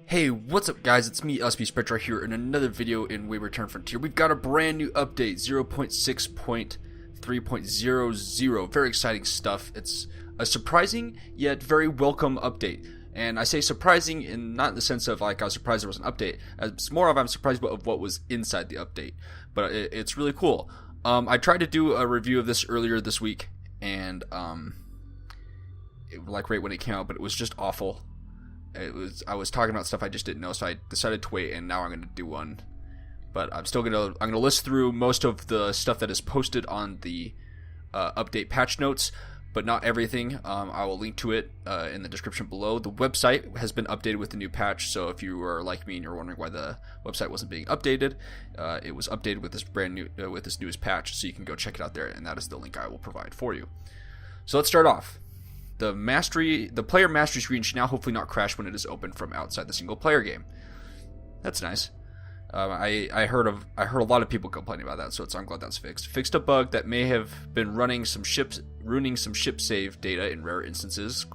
Hey, what's up guys, it's me, Spectrar here in another video in We Return Frontier. We've got a brand new update, 0.6.3.00. Very exciting stuff. It's a surprising yet very welcome update. And I say surprising in not in the sense of like I was surprised there was an update. It's more of I'm surprised of what was inside the update. But it's really cool. I tried to do a review of this earlier this week and like right when it came out, but it was just awful. I was talking about stuff I just didn't know, so I decided to wait, and now I'm going to do one. But I'm going to list through most of the stuff that is posted on the update patch notes, but not everything. I will link to it in the description below. The website has been updated with the new patch, so if you are like me and you're wondering why the website wasn't being updated, it was updated with this brand new with this newest patch, so you can go check it out there, and that is the link I will provide for you. So let's start off. The player mastery screen should now hopefully not crash when it is open from outside the single player game. That's nice. I heard a lot of people complaining about that, so I'm glad that's fixed. Fixed a bug that may have been ruining some ship save data in rare instances.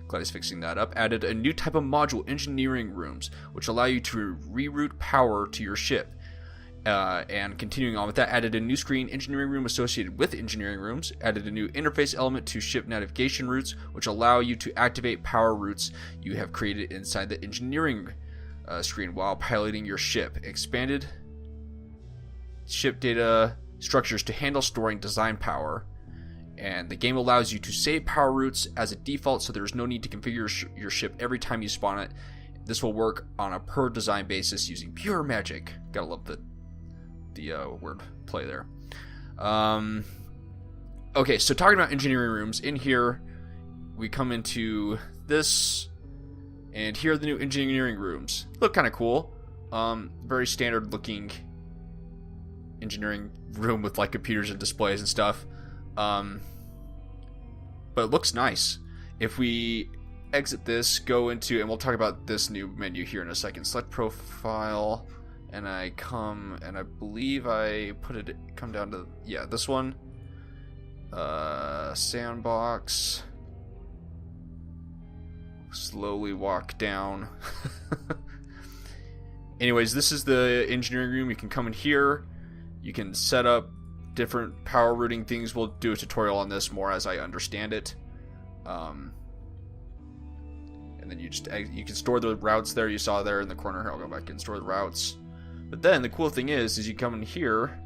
Glad he's fixing that up. Added a new type of module, engineering rooms, which allow you to reroute power to your ship. And continuing on with that, added a new screen, engineering room associated with engineering rooms, added a new interface element to ship navigation routes, which allow you to activate power routes you have created inside the engineering screen while piloting your ship, expanded ship data structures to handle storing design power, and the game allows you to save power routes as a default, so there is no need to configure your ship every time you spawn it. This will work on a per design basis using pure magic. Gotta love the word play there. Okay, so talking about engineering rooms, in here we come into this, and here are the new engineering rooms. Look kind of cool. Very standard looking engineering room with like computers and displays and stuff. But it looks nice. If we exit this, go into, and we'll talk about this new menu here in a second. Select profile. And I believe I come down to, yeah, this one. Sandbox. Slowly walk down. Anyways, this is the engineering room. You can come in here. You can set up different power routing things. We'll do a tutorial on this more as I understand it. And then you can store the routes there. You saw there in the corner here. I'll go back and store the routes. But then the cool thing is you come in here,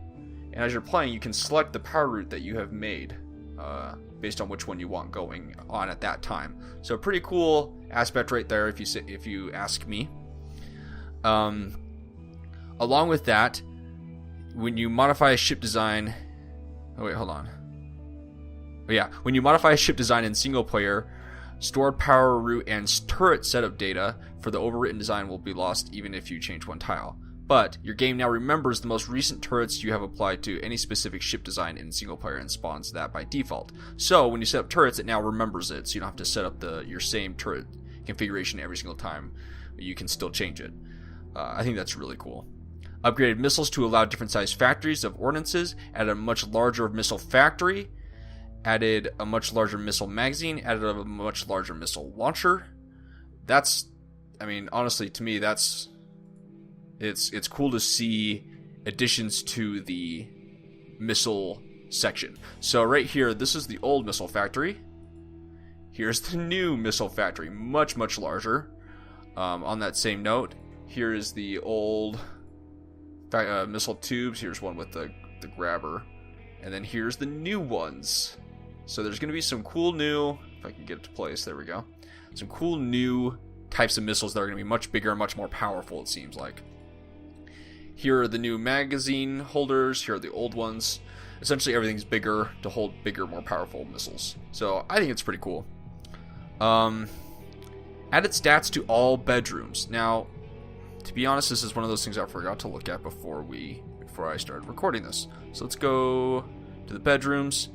and as you're playing, you can select the power route that you have made based on which one you want going on at that time. So a pretty cool aspect right there, if you ask me. Along with that, when you modify a ship design, when you modify a ship design in single player, stored power route and turret setup data for the overwritten design will be lost even if you change one tile. But your game now remembers the most recent turrets you have applied to any specific ship design in single player and spawns that by default. So when you set up turrets, it now remembers it, so you don't have to set up your same turret configuration every single time. You can still change it. I think that's really cool. Upgraded missiles to allow different sized factories of ordnances. Added a much larger missile factory. Added a much larger missile magazine. Added a much larger missile launcher. Honestly, to me, it's cool to see additions to the missile section. So right here, this is the old missile factory. Here's the new missile factory, much, much larger. On that same note, here is the old missile tubes. Here's one with the grabber. And then here's the new ones. So there's going to be some cool new, if I can get it to place, there we go. Some cool new types of missiles that are going to be much bigger and much more powerful, it seems like. Here are the new magazine holders. Here are the old ones. Essentially, everything's bigger to hold bigger, more powerful missiles. So I think it's pretty cool. Added stats to all bedrooms. Now, to be honest, this is one of those things I forgot to look at before I started recording this. So let's go to the bedrooms.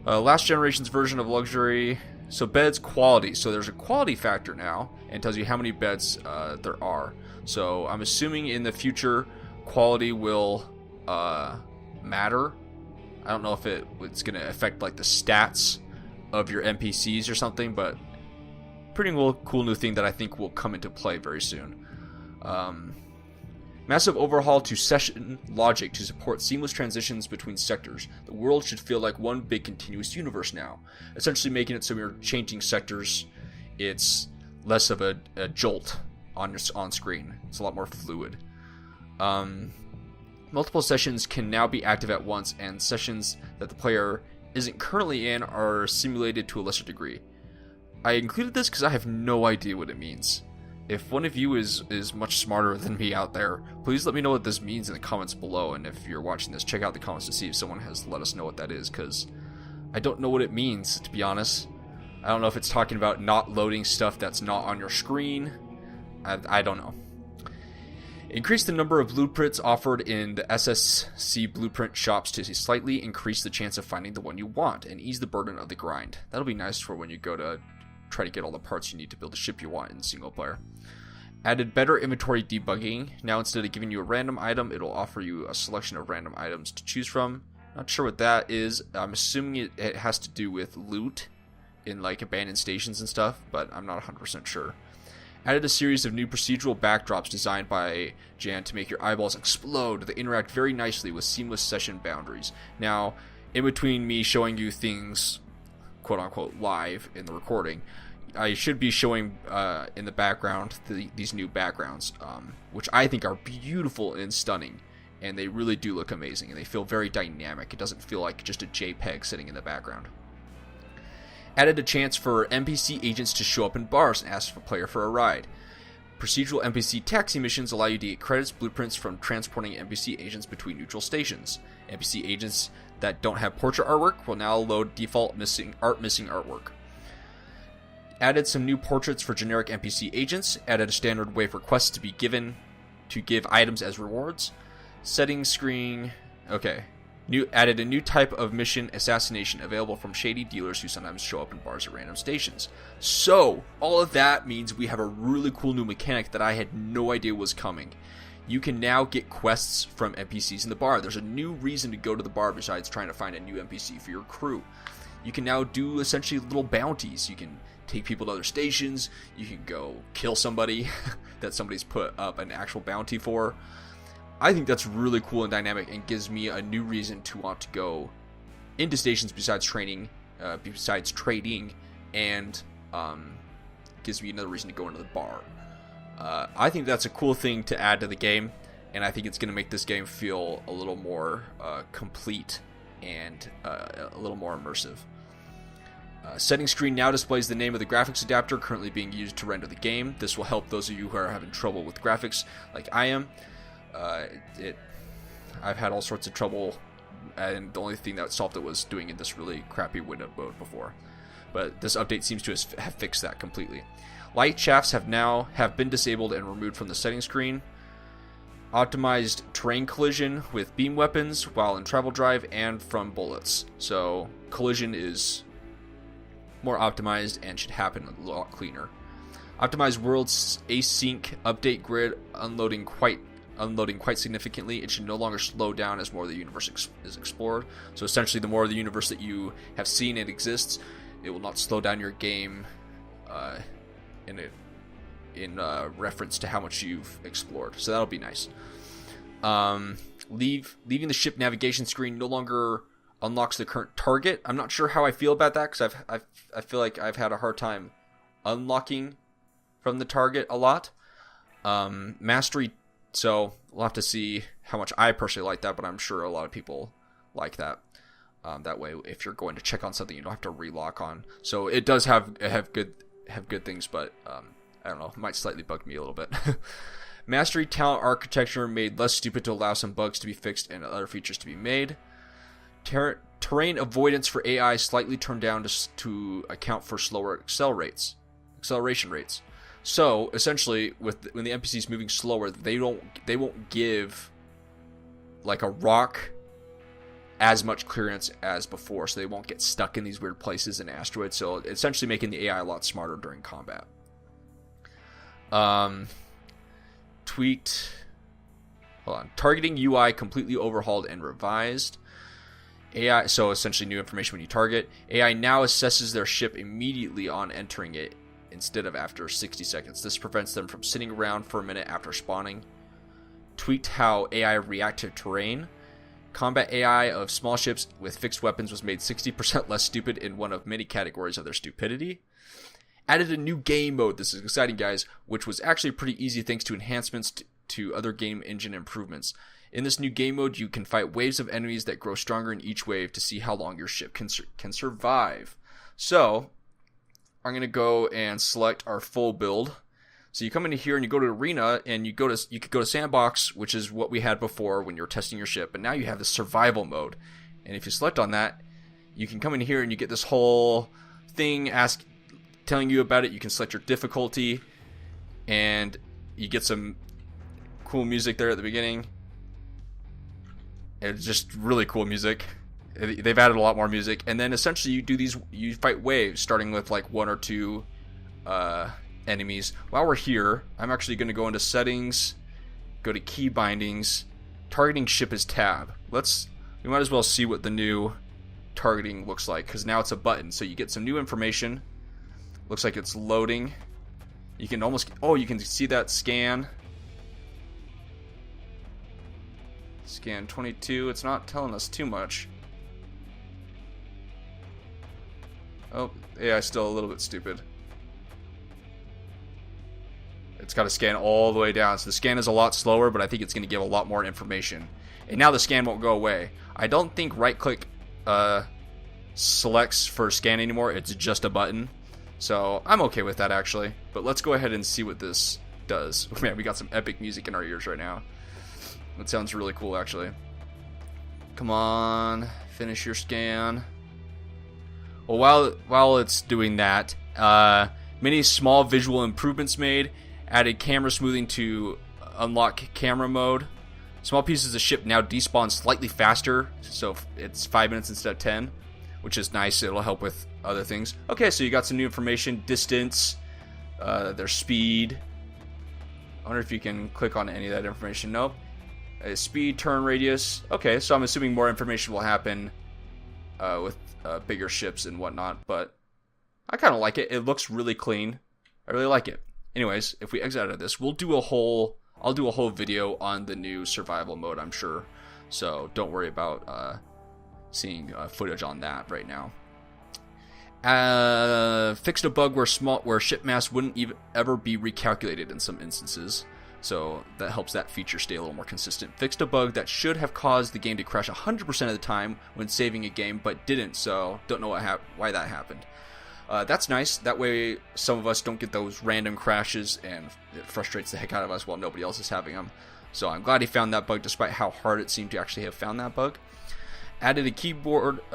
Last generation's version of luxury. So beds quality. So there's a quality factor now, and tells you how many beds there are. So I'm assuming in the future, quality will matter. I don't know if it's going to affect like the stats of your NPCs or something, but pretty cool new thing that I think will come into play very soon. Massive overhaul to session logic to support seamless transitions between sectors. The world should feel like one big continuous universe now, essentially making it so when you're changing sectors, it's less of a jolt on screen. It's a lot more fluid. Multiple sessions can now be active at once, and sessions that the player isn't currently in are simulated to a lesser degree. I included this because I have no idea what it means. If one of you is much smarter than me out there, please let me know what this means in the comments below, and if you're watching this, check out the comments to see if someone has let us know what that is, because I don't know what it means, to be honest. I don't know if it's talking about not loading stuff that's not on your screen. I don't know. Increase the number of blueprints offered in the SSC blueprint shops to slightly increase the chance of finding the one you want, and ease the burden of the grind. That'll be nice for when you go to try to get all the parts you need to build the ship you want in single player. Added better inventory debugging. Now instead of giving you a random item, it'll offer you a selection of random items to choose from. Not sure what that is. I'm assuming it has to do with loot in like abandoned stations and stuff, but I'm not 100% sure. Added a series of new procedural backdrops designed by Jan to make your eyeballs explode. They interact very nicely with seamless session boundaries. Now, in between me showing you things quote-unquote live in the recording, I should be showing in the background these new backgrounds, which I think are beautiful and stunning, and they really do look amazing, and they feel very dynamic. It doesn't feel like just a JPEG sitting in the background. Added a chance for NPC agents to show up in bars and ask the player for a ride. Procedural NPC taxi missions allow you to get credits blueprints from transporting NPC agents between neutral stations. NPC agents that don't have portrait artwork will now load default missing artwork. Added some new portraits for generic NPC agents. Added a standard way for quests to be given to give items as rewards. Settings screen. Okay. Added a new type of mission, assassination, available from shady dealers who sometimes show up in bars at random stations. So, all of that means we have a really cool new mechanic that I had no idea was coming. You can now get quests from NPCs in the bar. There's a new reason to go to the bar besides trying to find a new NPC for your crew. You can now do essentially little bounties. You can take people to other stations. You can go kill somebody that somebody's put up an actual bounty for. I think that's really cool and dynamic, and gives me a new reason to want to go into stations besides trading, and gives me another reason to go into the bar. I think that's a cool thing to add to the game, and I think it's going to make this game feel a little more complete and a little more immersive. Settings screen now displays the name of the graphics adapter currently being used to render the game. This will help those of you who are having trouble with graphics like I am. I've had all sorts of trouble, and the only thing that solved it was doing in this really crappy window mode before. But this update seems to have fixed that completely. Light shafts have been disabled and removed from the settings screen. Optimized terrain collision with beam weapons while in travel drive and from bullets. So collision is more optimized and should happen a lot cleaner. Optimized world's async update grid unloading quite significantly. It should no longer slow down as more of the universe is explored. So essentially, the more of the universe that you have seen and exists, it will not slow down your game in reference to how much you've explored. So that'll be nice. Leaving the ship navigation screen no longer unlocks the current target. I'm not sure how I feel about that, because I feel like I've had a hard time unlocking from the target a lot. Mastery. So we'll have to see how much I personally like that, but I'm sure a lot of people like that. That way, if you're going to check on something, you don't have to relock on. So it does have good things, but I don't know, it might slightly bug me a little bit. Mastery talent architecture made less stupid to allow some bugs to be fixed and other features to be made. Terrain avoidance for AI slightly turned down to account for slower acceleration rates. So essentially, when the NPC's moving slower, they won't give like a rock as much clearance as before, so they won't get stuck in these weird places in asteroids. So essentially making the AI a lot smarter during combat. Tweaked. Hold on. Targeting UI completely overhauled and revised. AI, so essentially new information when you target. AI now assesses their ship immediately on entering it instead of after 60 seconds. This prevents them from sitting around for a minute after spawning. Tweaked how AI react to terrain. Combat AI of small ships with fixed weapons was made 60% less stupid in one of many categories of their stupidity. Added a new game mode, this is exciting guys, which was actually pretty easy thanks to enhancements to other game engine improvements. In this new game mode, you can fight waves of enemies that grow stronger in each wave to see how long your ship can survive. So, I'm going to go and select our full build. So you come into here and you go to Arena, and you could go to Sandbox, which is what we had before when you were testing your ship, but now you have the Survival mode. And if you select on that, you can come in here and you get this whole thing telling you about it. You can select your difficulty, and you get some cool music there at the beginning. It's just really cool music. They've added a lot more music, and then essentially you fight waves, starting with like 1 or 2 enemies. While we're here, I'm actually going to go into settings, go to key bindings, targeting ship as tab. We might as well see what the new targeting looks like, because now it's a button, so you get some new information. Looks like it's loading. You can you can see that scan 22. It's not telling us too much. Oh yeah, still a little bit stupid. It's got to scan all the way down. So the scan is a lot slower, but I think it's going to give a lot more information. And now the scan won't go away. I don't think right click selects for scan anymore. It's just a button. So I'm okay with that actually. But let's go ahead and see what this does. Man, we got some epic music in our ears right now. That sounds really cool actually. Come on, finish your scan. Well, while it's doing that, many small visual improvements made. Added camera smoothing to unlock camera mode. Small pieces of ship now despawn slightly faster, so it's 5 minutes instead of 10, which is nice. It'll help with other things. Okay, so you got some new information. Distance, their speed. I wonder if you can click on any of that information. Nope. Speed, turn radius. Okay, so I'm assuming more information will happen with bigger ships and whatnot, but I kind of like it. It looks really clean. I really like it. Anyways, if we exit out of this, I'll do a whole video on the new survival mode, I'm sure. So don't worry about seeing footage on that right now. Fixed a bug where ship mass wouldn't ever be recalculated in some instances. So that helps that feature stay a little more consistent. Fixed a bug that should have caused the game to crash 100% of the time when saving a game, but didn't. So don't know why that happened. That's nice. That way some of us don't get those random crashes, and it frustrates the heck out of us while nobody else is having them. So I'm glad he found that bug, despite how hard it seemed to actually have found that bug. Added a keybind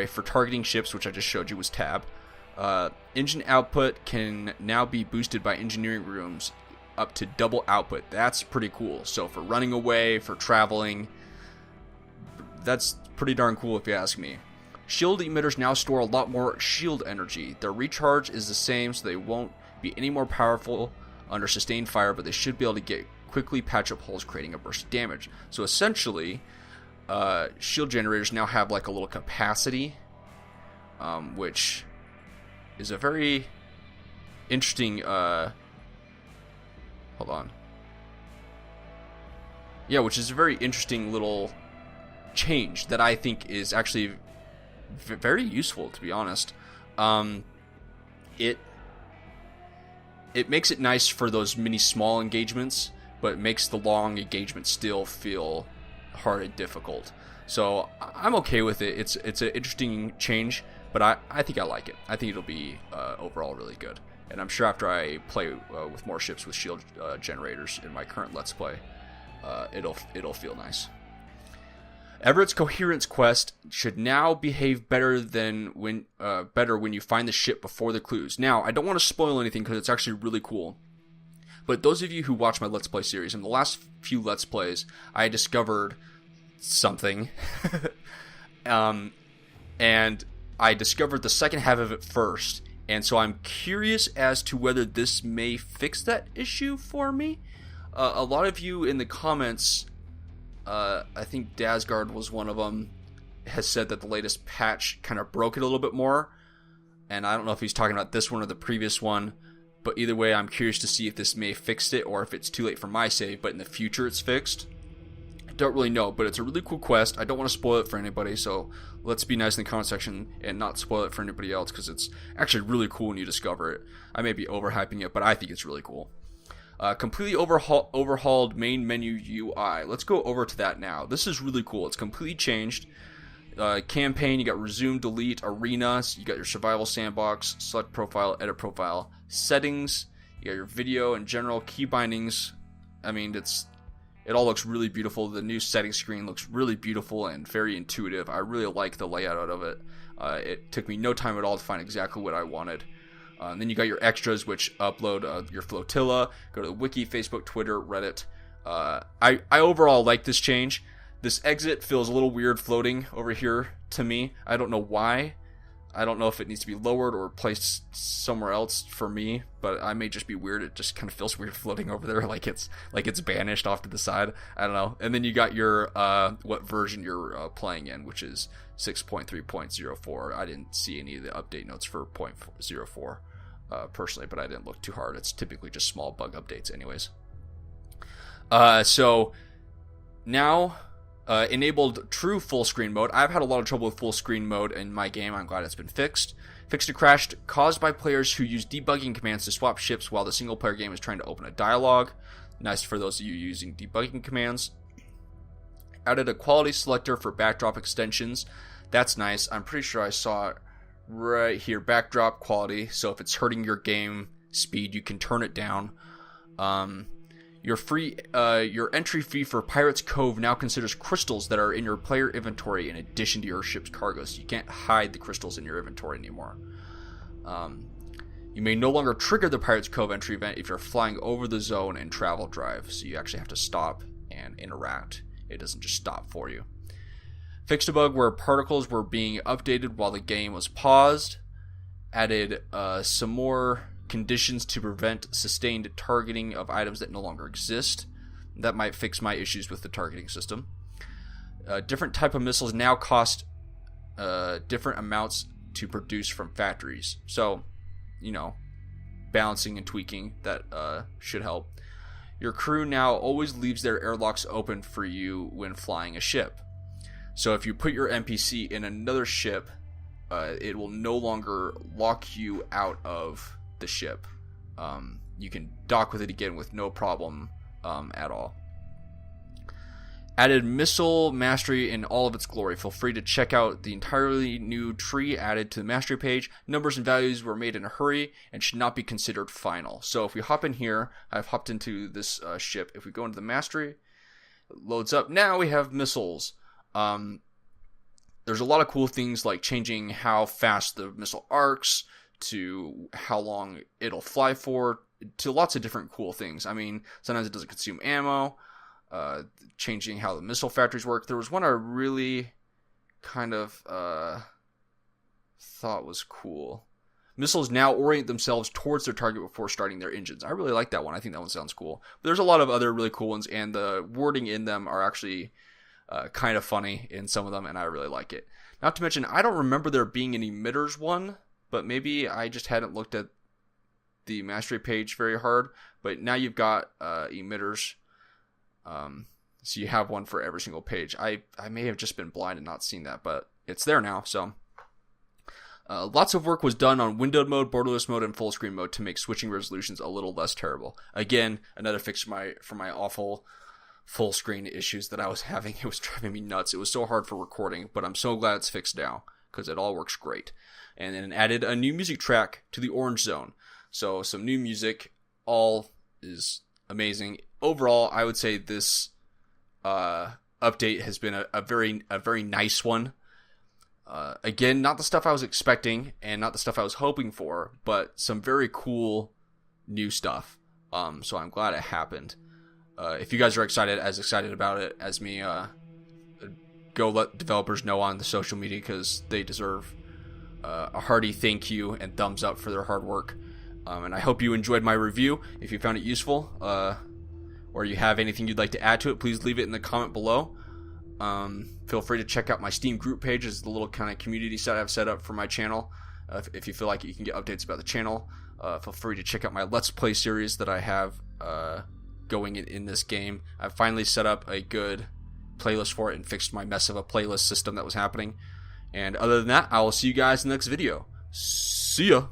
for targeting ships, which I just showed you was tab. Engine output can now be boosted by engineering rooms up to double output. That's pretty cool. So for running away, for traveling, that's pretty darn cool if you ask me. Shield emitters now store a lot more shield energy. Their recharge is the same, so they won't be any more powerful under sustained fire, but they should be able to quickly patch up holes, creating a burst of damage. So essentially, shield generators now have like a little capacity, which is a very interesting. Hold on. Yeah, which is a very interesting little change that I think is actually very useful, to be honest. It makes it nice for those mini small engagements, but it makes the long engagement still feel hard and difficult. So I'm okay with it. It's an interesting change, but I think I like it. I think it'll be overall really good. And I'm sure after I play with more ships with shield generators in my current Let's Play, it'll feel nice. Everett's coherence quest should now behave better when you find the ship before the clues. Now, I don't want to spoil anything because it's actually really cool. But those of you who watch my Let's Play series, in the last few Let's Plays, I discovered something. And I discovered the second half of it first. And so I'm curious as to whether this may fix that issue for me. A lot of you in the comments, I think Dazgard was one of them, has said that the latest patch kind of broke it a little bit more. and I don't know if he's talking about this one or the previous one, but either way, I'm curious to see if this may have fixed it or if it's too late for my save, but in the future it's fixed. I don't really know, but it's a really cool quest. I don't want to spoil it for anybody, so let's be nice in the comment section and not spoil it for anybody else, because it's actually really cool when you discover it. I may be overhyping it, but I think it's really cool. Completely overhauled main menu UI. Let's go over to that now. This is really cool. It's completely changed. Campaign, you got resume, delete, arena, so you got your survival sandbox, select profile, edit profile, settings, you got your video and general key bindings. I mean, it all looks really beautiful. The new settings screen looks really beautiful and very intuitive. I really like the layout of it. It took me no time at all to find exactly what I wanted. And then you got your extras, which upload your flotilla, go to the wiki, Facebook, Twitter, Reddit. I overall like this change. This exit feels a little weird floating over here to me. I don't know why. I don't know if it needs to be lowered or placed somewhere else for me, but I may just be weird. It just kind of feels weird floating over there, like it's banished off to the side. I don't know. And then you got your what version you're playing in, which is 6.3.04. I didn't see any of the update notes for 0.04 personally, but I didn't look too hard. It's typically just small bug updates anyways. So now enabled true full screen mode. I've had a lot of trouble with full screen mode in my game. I'm glad it's been fixed. Fixed a crash caused by players who use debugging commands to swap ships while the single player game is trying to open a dialogue. Nice for those of you using debugging commands. Added a quality selector for backdrop extensions. That's nice. I'm pretty sure I saw it right here, backdrop quality. So if it's hurting your game speed, you can turn it down. Your entry fee for Pirate's Cove now considers crystals that are in your player inventory in addition to your ship's cargo, so you can't hide the crystals in your inventory anymore. You may no longer trigger the Pirate's Cove entry event if you're flying over the zone and travel drive, so you actually have to stop and interact. It doesn't just stop for you. Fixed a bug where particles were being updated while the game was paused. Added some more conditions to prevent sustained targeting of items that no longer exist. That might fix my issues with the targeting system. Different type of missiles now cost different amounts to produce from factories. So, balancing and tweaking, that should help. Your crew now always leaves their airlocks open for you when flying a ship. So if you put your NPC in another ship, it will no longer lock you out of the ship. You can dock with it again with no problem at all. Added missile mastery in all of its glory. Feel free to check out the entirely new tree added to the mastery page. Numbers and values were made in a hurry and should not be considered final. So if we hop in here, I've hopped into this ship. If we go into the mastery, it loads up. Now we have missiles. There's a lot of cool things like changing how fast the missile arcs, to how long it'll fly for, to lots of different cool things. I mean, sometimes it doesn't consume ammo, changing how the missile factories work. There was one I really kind of thought was cool. Missiles now orient themselves towards their target before starting their engines. I really like that one. I think that one sounds cool. But there's a lot of other really cool ones, and the wording in them are actually kind of funny in some of them, and I really like it. Not to mention, I don't remember there being an emitters one, but maybe I just hadn't looked at the mastery page very hard. But now you've got emitters, so you have one for every single page. I may have just been blind and not seen that, but it's there now. So lots of work was done on windowed mode, borderless mode, and full screen mode to make switching resolutions a little less terrible. Again, another fix for my awful full screen issues that I was having. It was driving me nuts. It was so hard for recording, but I'm so glad it's fixed now because it all works great. And then added a new music track to the orange zone. So some new music, all is amazing. Overall, I would say this update has been a very nice one. Again, not the stuff I was expecting and not the stuff I was hoping for, but some very cool new stuff. So I'm glad it happened. If you guys are as excited about it as me, go let developers know on the social media because they deserve a hearty thank you and thumbs up for their hard work. And I hope you enjoyed my review. If you found it useful, or you have anything you'd like to add to it, please leave it in the comment below. Feel free to check out my Steam group page. It's the little kind of community site I've set up for my channel. If you feel like you can get updates about the channel, feel free to check out my Let's Play series that I have going in this game. I've finally set up a good playlist for it and fixed my mess of a playlist system that was happening. And other than that, I will see you guys in the next video. See ya!